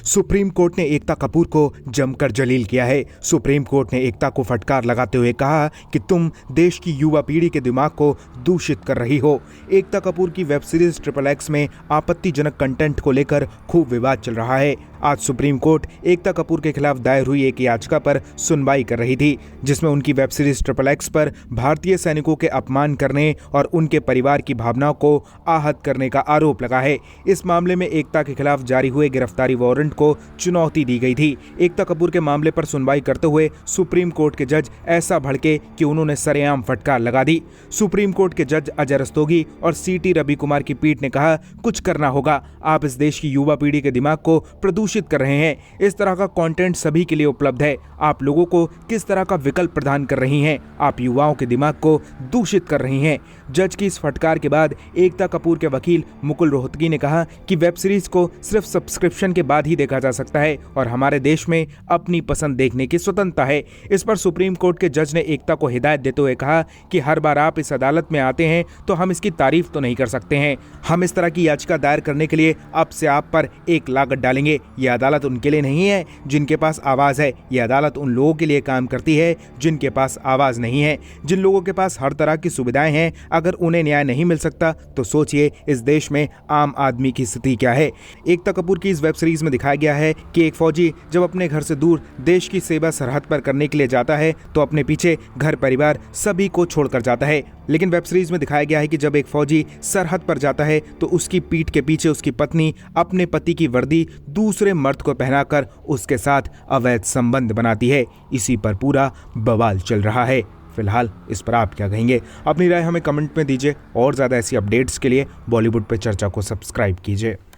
Supreme court ने एकता कपूर को जमकर जलील किया है। सुप्रीम कोर्ट ने एकता को फटकार लगाते हुए कहा कि तुम देश की युवा पीढ़ी के दिमाग को दूषित कर रही हो। एकता कपूर की वेब सीरीज XXX में आपत्तिजनक कंटेंट को लेकर खूब विवाद चल रहा है। आज सुप्रीम कोर्ट एकता कपूर के खिलाफ दायर हुई एक याचिका पर सुनवाई कर रही थी, जिसमें उनकी वेब सीरीज XXX पर भारतीय सैनिकों के अपमान करने और उनके परिवार की भावनाओं को आहत करने का आरोप लगा है। इस मामले में एकता के खिलाफ जारी हुए गिरफ्तारी वारंट को चुनौती दी गई थी। एकता कपूर के मामले पर सुनवाई करते हुए सुप्रीम कोर्ट के जज ऐसा भड़के कि उन्होंने सरेआम फटकार लगा दी। सुप्रीम कोर्ट के जज अजय रस्तोगी और CT रवि कुमार की पीठ ने कहा, कुछ करना होगा। आप इस देश की युवा पीढ़ी के दिमाग को प्रदूषित कर रहे हैं। इस तरह का कंटेंट सभी के लिए उपलब्ध है। आप लोगों को किस तरह का विकल्प प्रदान कर रही हैं? आप युवाओं के दिमाग को दूषित कर रही हैं। जज की इस फटकार के बाद एकता कपूर के वकील मुकुल रोहतगी ने कहा कि वेब सीरीज को सिर्फ सब्सक्रिप्शन के बाद ही देखा जा सकता है और हमारे देश में अपनी पसंद देखने की स्वतंत्रता है। इस पर सुप्रीम कोर्ट के जज ने एकता को हिदायत देते हुए कहा कि हर बार आप इस अदालत में आते हैं तो हम इसकी तारीफ तो नहीं कर सकते हैं। हम इस तरह की याचिका दायर करने के लिए अब से आप पर एक लागत डालेंगे। यह अदालत उनके लिए नहीं है जिनके पास आवाज है। यह अदालत उन लोगों के लिए काम करती है जिनके पास आवाज नहीं है, जिन लोगों के पास हर तरह की सुविधाएं हैं। अगर उन्हें न्याय नहीं मिल सकता तो सोचिए इस देश में आम आदमी की स्थिति क्या है। एकता कपूर की इस वेब सीरीज में दिखाया गया है कि एक फौजी जब अपने घर से दूर देश की सेवा सरहद पर करने के लिए जाता है तो अपने पीछे घर परिवार सभी को छोड़कर जाता है। लेकिन वेब सीरीज में दिखाया गया है कि जब एक फौजी सरहद पर जाता है तो उसकी पीठ के पीछे उसकी पत्नी अपने पति की वर्दी दूसरे मर्द को पहनाकर उसके साथ अवैध संबंध बनाती है। इसी पर पूरा बवाल चल रहा है। फिलहाल इस पर आप क्या कहेंगे? अपनी राय हमें कमेंट में दीजिए और ज़्यादा ऐसी अपडेट्स के लिए बॉलीवुड पे चर्चा को सब्सक्राइब कीजिए।